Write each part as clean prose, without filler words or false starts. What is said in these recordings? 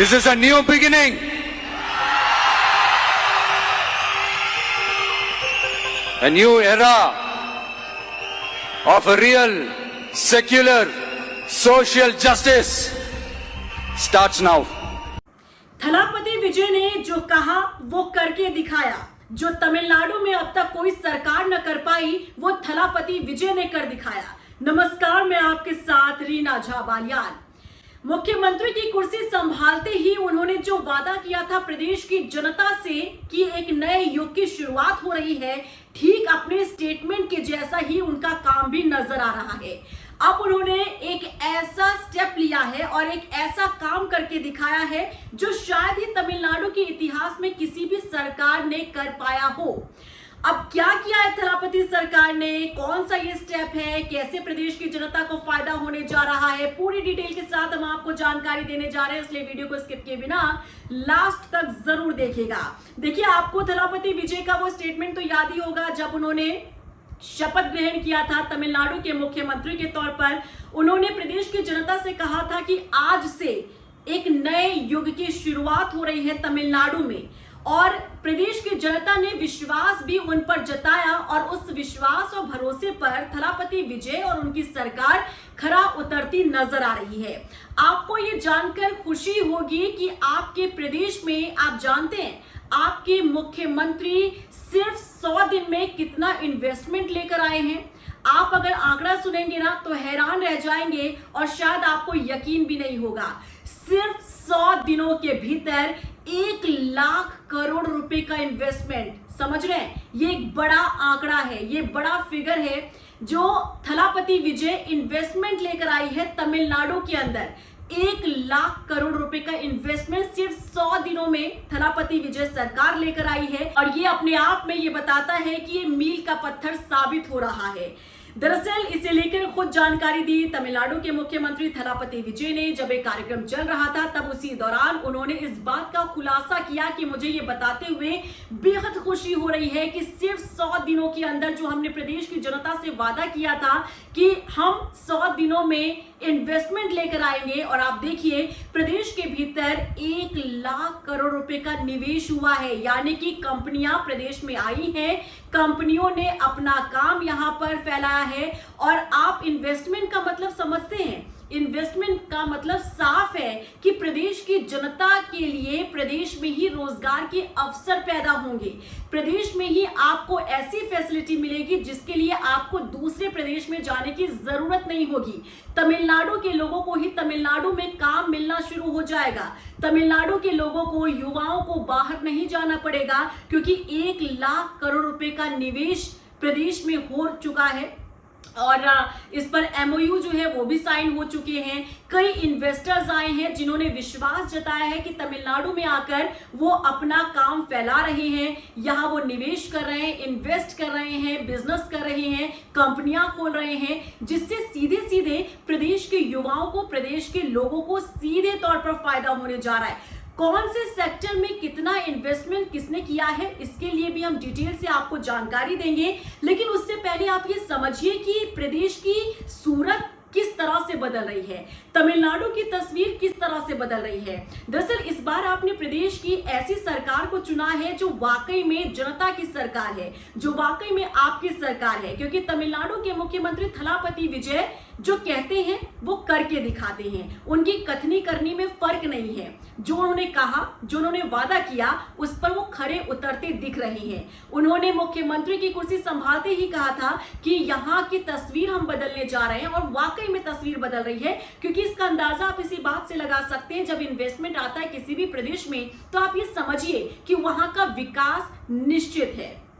This is a new beginning. A new era of a real, secular, social justice starts now. Thalapathy विजय ने जो कहा वो करके दिखाया। जो तमिलनाडु में अब तक कोई सरकार न कर पाई वो थलापति विजय ने कर दिखाया। नमस्कार, मैं आपके साथ रीना झा बालियान। मुख्यमंत्री की कुर्सी संभालते ही उन्होंने जो वादा किया था प्रदेश की जनता से कि एक नए युग की शुरुआत हो रही है, ठीक अपने स्टेटमेंट के जैसा ही उनका काम भी नजर आ रहा है। अब उन्होंने एक ऐसा स्टेप लिया है और एक ऐसा काम करके दिखाया है जो शायद ही तमिलनाडु के इतिहास में किसी भी सरकार ने कर पाया हो। अब क्या किया है थलापति सरकार ने, कौन सा ये स्टेप है, कैसे प्रदेश की जनता को फायदा होने जा रहा है, पूरी डिटेल के साथ हम आपको जानकारी देने जा रहे हैं, इसलिए वीडियो को स्किप किए बिना लास्ट तक जरूर देखिएगा। देखिए, आपको थलापति विजय का वो स्टेटमेंट तो याद ही होगा जब उन्होंने शपथ ग्रहण किया था तमिलनाडु के मुख्यमंत्री के तौर पर। उन्होंने प्रदेश की जनता से कहा था कि आज से एक नए युग की शुरुआत हो रही है तमिलनाडु में, और प्रदेश की जनता ने विश्वास भी उन पर जताया और उस विश्वास और भरोसे पर थलापति विजय और उनकी सरकार खरा उतरती नजर आ रही है। आपको ये जानकर खुशी होगी कि आपके प्रदेश में, आप जानते हैं, आपके मुख्यमंत्री सिर्फ 100 दिन में कितना इन्वेस्टमेंट लेकर आए हैं। आप अगर आंकड़ा सुनेंगे ना तो हैरान रह जाएंगे और शायद आपको यकीन भी नहीं होगा। सिर्फ 100 दिनों के भीतर 1 लाख करोड़ रुपए का इन्वेस्टमेंट, समझ रहे हैं, ये एक बड़ा आंकड़ा है, ये बड़ा फिगर है जो थलापति विजय इन्वेस्टमेंट लेकर आई है तमिलनाडु के अंदर। 1 लाख करोड़ रुपए का इन्वेस्टमेंट सिर्फ 100 दिनों में थलापति विजय सरकार लेकर आई है, और ये अपने आप में ये बताता है कि ये मील का पत्थर साबित हो रहा है। दरअसल इसे लेकर खुद जानकारी दी तमिलनाडु के मुख्यमंत्री थलापति विजय ने। जब एक कार्यक्रम चल रहा था तब उसी दौरान उन्होंने इस बात का खुलासा किया कि मुझे ये बताते हुए बेहद खुशी हो रही है कि सिर्फ 100 दिनों के अंदर जो हमने प्रदेश की जनता से वादा किया था कि हम 100 दिनों में इन्वेस्टमेंट लेकर आएंगे, और आप देखिए प्रदेश के भीतर 1 लाख करोड़ रुपए का निवेश हुआ है। यानी कि कंपनियां प्रदेश में आई हैं, कंपनियों ने अपना काम यहां पर फैलाया है। और आप इन्वेस्टमेंट का मतलब समझते हैं, इन्वेस्टमेंट का मतलब साफ है कि प्रदेश की जनता के लिए प्रदेश में ही रोजगार के अवसर पैदा होंगे, प्रदेश में ही आपको ऐसी फैसिलिटी मिलेगी जिसके लिए आपको दूसरे प्रदेश में जाने की जरूरत नहीं होगी। तमिलनाडु के लोगों को ही तमिलनाडु में काम मिलना शुरू हो जाएगा। तमिलनाडु के लोगों को, युवाओं को बाहर नहीं जाना पड़ेगा, क्योंकि 1 लाख करोड़ रुपए का निवेश प्रदेश में हो चुका है और इस पर MOU जो है वो भी साइन हो चुके हैं। कई इन्वेस्टर्स आए हैं जिन्होंने विश्वास जताया है कि तमिलनाडु में आकर वो अपना काम फैला रहे हैं, यहाँ वो निवेश कर रहे हैं, इन्वेस्ट कर रहे हैं, बिजनेस कर रहे हैं, कंपनियां खोल रहे हैं, जिससे सीधे सीधे प्रदेश के युवाओं को, प्रदेश के लोगों को सीधे तौर पर फायदा होने जा रहा है। कौन से सेक्टर में कितना इन्वेस्टमेंट किसने किया है, इसके लिए भी हम डिटेल से आपको जानकारी देंगे। लेकिन उससे पहले आप ये समझिए कि प्रदेश की सूरत किस तरह से बदल रही है, तमिलनाडु की तस्वीर किस तरह से बदल रही है। दरअसल इस बार आपने प्रदेश की ऐसी सरकार को चुना है जो वाकई में जनता की सरकार है, जो वाकई में आपकी सरकार है, क्योंकि तमिलनाडु के मुख्यमंत्री थलापति विजय जो कहते हैं वो करके दिखाते हैं। उनकी कथनी करनी में फर्क नहीं है। जो उन्होंने कहा, जो उन्होंने वादा किया, उस पर वो खरे उतरते दिख रहे हैं। उन्होंने मुख्यमंत्री की कुर्सी संभालते ही कहा था कि यहाँ की तस्वीर हम बदलने जा रहे हैं, और वाकई में तस्वीर बदल रही है। क्योंकि इसका अंदाजा आप इसी बात से लगा सकते हैं, जब इन्वेस्टमेंट आता है किसी भी प्रदेश में तो आप ये समझिए कि वहां का विकास निश्चित है,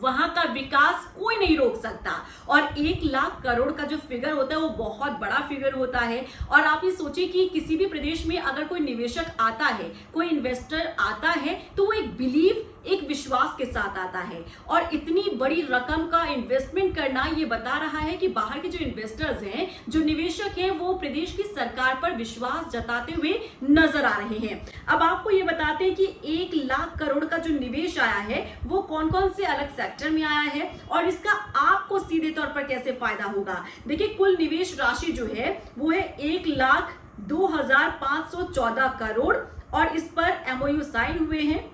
वहां का विकास कोई नहीं रोक सकता। और 1 लाख करोड़ का जो फिगर होता है वो बहुत बड़ा फिगर होता है। और आप ये सोचिए कि किसी भी प्रदेश में अगर कोई निवेशक आता है, कोई इन्वेस्टर आता है, तो वो एक बिलीव, एक विश्वास के साथ आता है। और इतनी बड़ी रकम का इन्वेस्टमेंट करना ये बता रहा है कि बाहर के जो इन्वेस्टर्स हैं, जो निवेशक हैं, वो प्रदेश की सरकार पर विश्वास जताते हुए नजर आ रहे हैं। अब आपको ये बताते हैं कि 1 लाख करोड़ का जो निवेश आया है वो कौन कौन से अलग सेक्टर में आया है और इसका आपको सीधे तौर पर कैसे फायदा होगा। देखिए, कुल निवेश राशि जो है वो है 1,02,514 करोड़ और इस पर एमओयू साइन हुए हैं।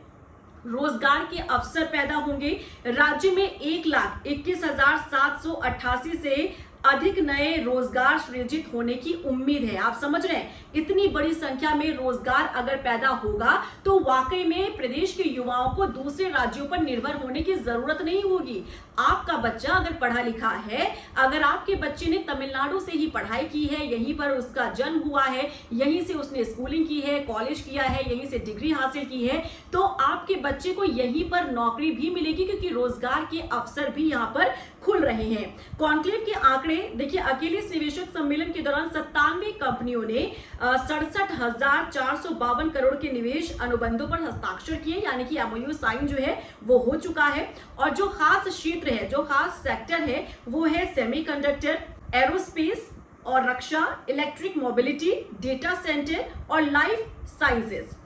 रोजगार के अवसर पैदा होंगे। राज्य में 1,21,788 से अधिक नए रोजगार सृजित होने की उम्मीद है। आप समझ रहे हैं, इतनी बड़ी संख्या में रोजगार अगर पैदा होगा तो वाकई में प्रदेश के युवाओं को दूसरे राज्यों पर निर्भर होने की जरूरत नहीं होगी। आपका बच्चा अगर पढ़ा लिखा है, अगर आपके बच्चे ने तमिलनाडु से ही पढ़ाई की है, यहीं पर उसका जन्म हुआ है, यहीं से उसने स्कूलिंग की है, कॉलेज किया है, यहीं से डिग्री हासिल की है, तो आपके बच्चे को यहीं पर नौकरी भी मिलेगी, क्योंकि रोजगार के अवसर भी यहाँ पर खुल रहे हैं। कॉन्क्लेव के आंकड़े देखिए, अकेले इस निवेशक सम्मेलन के दौरान 97 कंपनियों ने 67,452 करोड़ के निवेश अनुबंधों पर हस्ताक्षर किए, यानी कि एमओयू साइन जो है वो हो चुका है। और जो खास क्षेत्र है, जो खास सेक्टर है, वो है सेमीकंडक्टर, एरोस्पेस और रक्षा, इलेक्ट्रिक मोबिलिटी, डेटा सेंटर और लाइफ साइंसेस।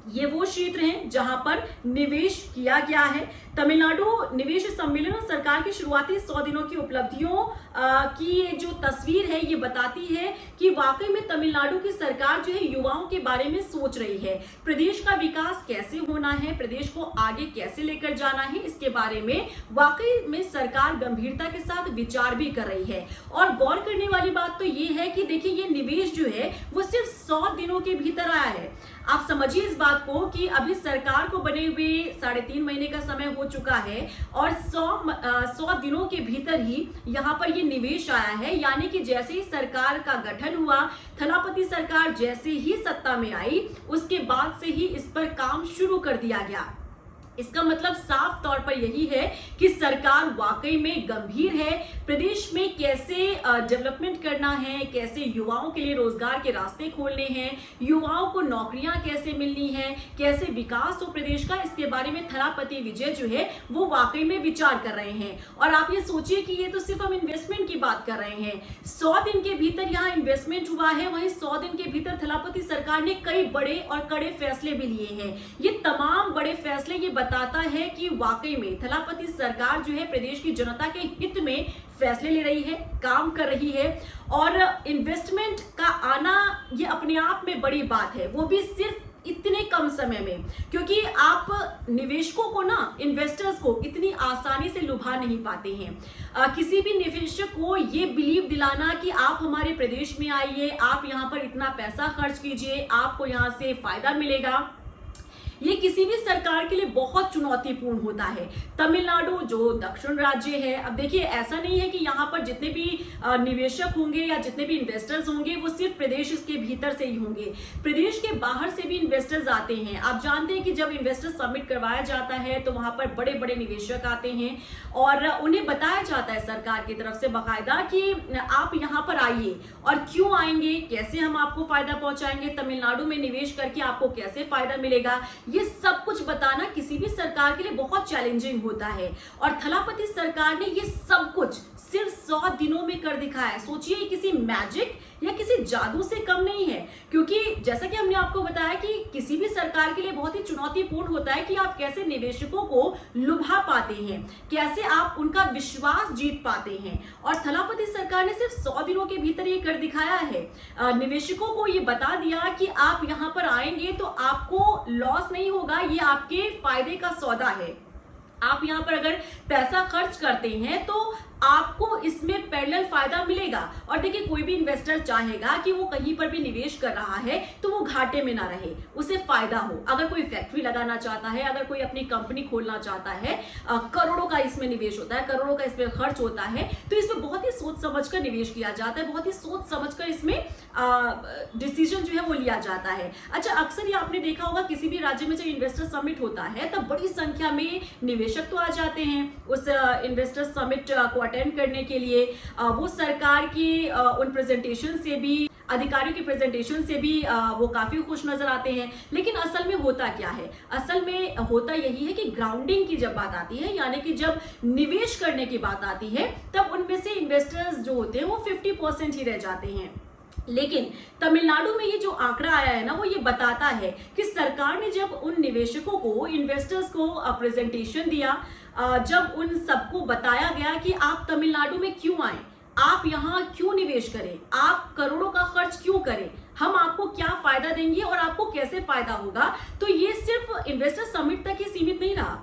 ये वो क्षेत्र हैं जहां पर निवेश किया गया है। तमिलनाडु निवेश सम्मेलन और सरकार की शुरुआती 100 दिनों की उपलब्धियों की ये जो तस्वीर है, ये बताती है कि वाकई में तमिलनाडु की सरकार जो है युवाओं के बारे में सोच रही है। प्रदेश का विकास कैसे होना है, प्रदेश को आगे कैसे लेकर जाना है, इसके बारे में वाकई में सरकार गंभीरता के साथ विचार भी कर रही है। और गौर करने वाली बात तो ये है कि देखिए, ये निवेश जो है वो सिर्फ 100 दिनों के भीतर आया है। आप समझिए इस बात को कि अभी सरकार को बने हुए 3.5 महीने का समय हो चुका है और 100 दिनों के भीतर ही यहाँ पर ये निवेश आया है। यानी कि जैसे ही सरकार का गठन हुआ, थलापति सरकार जैसे ही सत्ता में आई, उसके बाद से ही इस पर काम शुरू कर दिया गया। इसका मतलब साफ तौर पर यही है कि सरकार वाकई में गंभीर है। प्रदेश में कैसे डेवलपमेंट करना है, कैसे युवाओं के लिए रोजगार के रास्ते खोलने हैं, युवाओं को नौकरियां कैसे मिलनी है, कैसे विकास हो प्रदेश का, इसके बारे में थलापति विजय जो है वो वाकई में विचार कर रहे हैं। और आप ये सोचिए कि ये तो सिर्फ हम इन्वेस्टमेंट की बात कर रहे हैं। 100 दिन के भीतर यहाँ इन्वेस्टमेंट हुआ है, वहीं 100 दिन के भीतर थलापति सरकार ने कई बड़े और कड़े फैसले भी लिए हैं। ये तमाम बड़े फैसले ये बताता है कि वाकई में थलापति सरकार जो है प्रदेश की जनता के हित में फैसले ले रही है, काम कर रही है। और इन्वेस्टमेंट का आना ये अपने आप में बड़ी बात है, वो भी सिर्फ इतने कम समय में, क्योंकि आप निवेशकों को ना, इन्वेस्टर्स को इतनी आसानी से लुभा नहीं पाते हैं। किसी भी निवेशक को ये बिलीव दिलाना कि आप हमारे प्रदेश में आइए, आप यहाँ पर इतना पैसा खर्च कीजिए, आपको यहाँ से फायदा मिलेगा, ये किसी भी सरकार के लिए बहुत चुनौतीपूर्ण होता है। तमिलनाडु जो दक्षिण राज्य है, अब देखिए ऐसा नहीं है कि यहाँ पर जितने भी निवेशक होंगे या जितने भी इन्वेस्टर्स होंगे वो सिर्फ प्रदेश के भीतर से ही होंगे, प्रदेश के बाहर से भी इन्वेस्टर्स आते हैं। आप जानते हैं कि जब इन्वेस्टर समिट करवाया जाता है तो वहां पर बड़े बड़े निवेशक आते हैं और उन्हें बताया जाता है सरकार की तरफ से बाकायदा कि आप यहाँ पर आइए, और क्यों आएंगे, कैसे हम आपको फायदा पहुंचाएंगे, तमिलनाडु में निवेश करके आपको कैसे फायदा मिलेगा, ये सब कुछ बताना किसी भी सरकार के लिए बहुत चैलेंजिंग होता है। और थलापति सरकार ने ये सब कुछ सिर्फ 100 दिनों में कर दिखाया है। सोचिए, किसी मैजिक या किसी जादू से कम नहीं है, क्योंकि जैसा कि हमने आपको बताया कि किसी भी सरकार के लिए बहुत ही चुनौतीपूर्ण होता है कि आप कैसे निवेशकों को लुभा पाते हैं, कैसे आप उनका विश्वास जीत पाते हैं। और थलापति सरकार ने सिर्फ 100 दिनों के भीतर ये कर दिखाया है। निवेशकों को ये बता दिया कि आप यहाँ पर आएंगे तो आपको लॉस नहीं होगा, ये आपके फायदे का सौदा है। आप यहाँ पर अगर पैसा खर्च करते हैं तो आपको इसमें पैरेलल फायदा मिलेगा। और देखिए, कोई भी इन्वेस्टर चाहेगा कि वो कहीं पर भी निवेश कर रहा है तो वो घाटे में ना रहे, उसे फायदा हो। अगर कोई फैक्ट्री लगाना चाहता है, अगर कोई अपनी कंपनी खोलना चाहता है, करोड़ों का इसमें निवेश होता है, करोड़ों का इसमें खर्च होता है, तो इसमें बहुत ही सोच समझकर निवेश किया जाता है, बहुत ही सोच समझकर इसमें डिसीजन जो है वो लिया जाता है। अच्छा, अक्सर ये आपने देखा होगा, किसी भी राज्य में जब इन्वेस्टर समिट होता है तब बड़ी संख्या में निवेशक तो आ जाते हैं उस इन्वेस्टर समिट को अटेंड करने के लिए। वो सरकार की उन प्रेजेंटेशन से भी, अधिकारियों की प्रेजेंटेशन से भी वो काफी खुश नजर आते हैं। लेकिन असल में होता क्या है? असल में होता यही है कि ग्राउंडिंग की जब बात आती है, यानी कि जब निवेश करने की बात आती है, तब उनमें से इन्वेस्टर्स जो होते हैं वो 50% ही रह जाते हैं। लेकिन तमिलनाडु में ये जो आंकड़ा आया है ना, वो ये बताता है कि सरकार ने जब उन निवेशकों को, इन्वेस्टर्स को प्रेजेंटेशन दिया, जब उन सबको बताया गया कि आप तमिलनाडु में क्यों आए, आप यहाँ क्यों निवेश करें, आप करोड़ों का खर्च क्यों करें, हम आपको क्या फायदा देंगे और आपको कैसे फायदा होगा। तो ये सिर्फ इन्वेस्टर समिट तक ही सीमित नहीं रहा,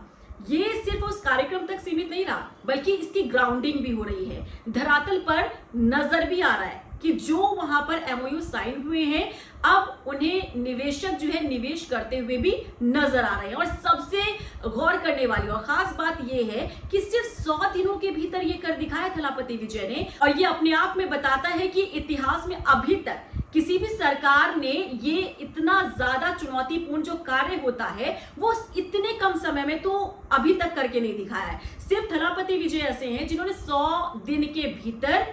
ये सिर्फ उस कार्यक्रम तक सीमित नहीं रहा, बल्कि इसकी ग्राउंडिंग भी हो रही है। धरातल पर नजर भी आ रहा है कि जो वहां पर एमओयू साइन हुए हैं अब उन्हें निवेशक जो है निवेश करते हुए भी नजर आ रहे हैं। और सबसे गौर करने वाली और खास बात यह है कि सिर्फ 100 दिनों के भीतर ये कर दिखाया थलापति विजय ने, और ये अपने आप में बताता है कि इतिहास में अभी तक किसी भी सरकार ने ये इतना ज्यादा चुनौतीपूर्ण जो कार्य होता है वो इतने कम समय में तो अभी तक करके नहीं दिखाया है। सिर्फ थलापति विजय ऐसे हैं जिन्होंने 100 दिन के भीतर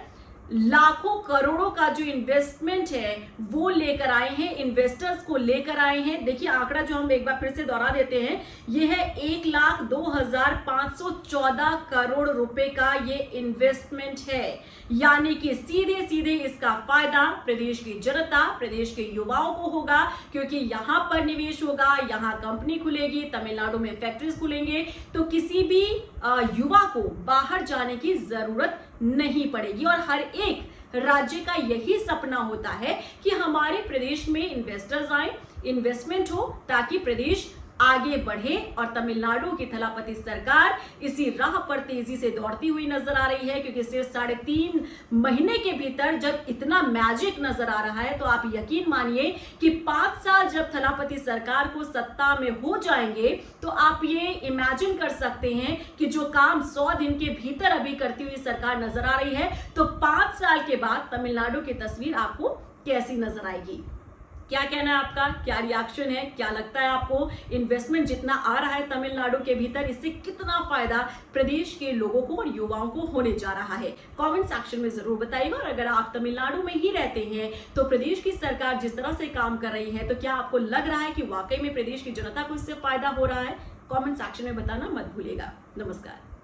लाखों करोड़ों का जो इन्वेस्टमेंट है वो लेकर आए हैं, इन्वेस्टर्स को लेकर आए हैं। देखिए आंकड़ा जो हम एक बार फिर से दोहरा देते हैं, ये है 1,02,514 करोड़ रुपए का ये इन्वेस्टमेंट है। यानी कि सीधे सीधे इसका फायदा प्रदेश की जनता, प्रदेश के युवाओं को होगा, क्योंकि यहां पर निवेश होगा, यहां कंपनी खुलेगी, तमिलनाडु में फैक्ट्रीज खुलेंगे, तो किसी भी युवा को बाहर जाने की जरूरत नहीं पड़ेगी। और हर एक राज्य का यही सपना होता है कि हमारे प्रदेश में इन्वेस्टर्स आए, इन्वेस्टमेंट हो, ताकि प्रदेश आगे बढ़े। और तमिलनाडु की थलापति सरकार इसी राह पर तेजी से दौड़ती हुई नजर आ रही है, क्योंकि सिर्फ 3.5 महीने के भीतर जब इतना मैजिक नजर आ रहा है तो आप यकीन मानिए कि 5 साल जब थलापति सरकार को सत्ता में हो जाएंगे तो आप ये इमेजिन कर सकते हैं कि जो काम 100 दिन के भीतर अभी करती हुई सरकार नजर आ रही है, तो 5 साल के बाद तमिलनाडु की तस्वीर आपको कैसी नजर आएगी। क्या कहना है आपका, क्या रिएक्शन है, क्या लगता है आपको? इन्वेस्टमेंट जितना आ रहा है तमिलनाडु के भीतर, इससे कितना फायदा प्रदेश के लोगों को और युवाओं को होने जा रहा है? कमेंट सेक्शन में जरूर बताइएगा। और अगर आप तमिलनाडु में ही रहते हैं तो प्रदेश की सरकार जिस तरह से काम कर रही है, तो क्या आपको लग रहा है कि वाकई में प्रदेश की जनता को इससे फायदा हो रहा है? कमेंट सेक्शन में बताना मत भूलिएगा। नमस्कार।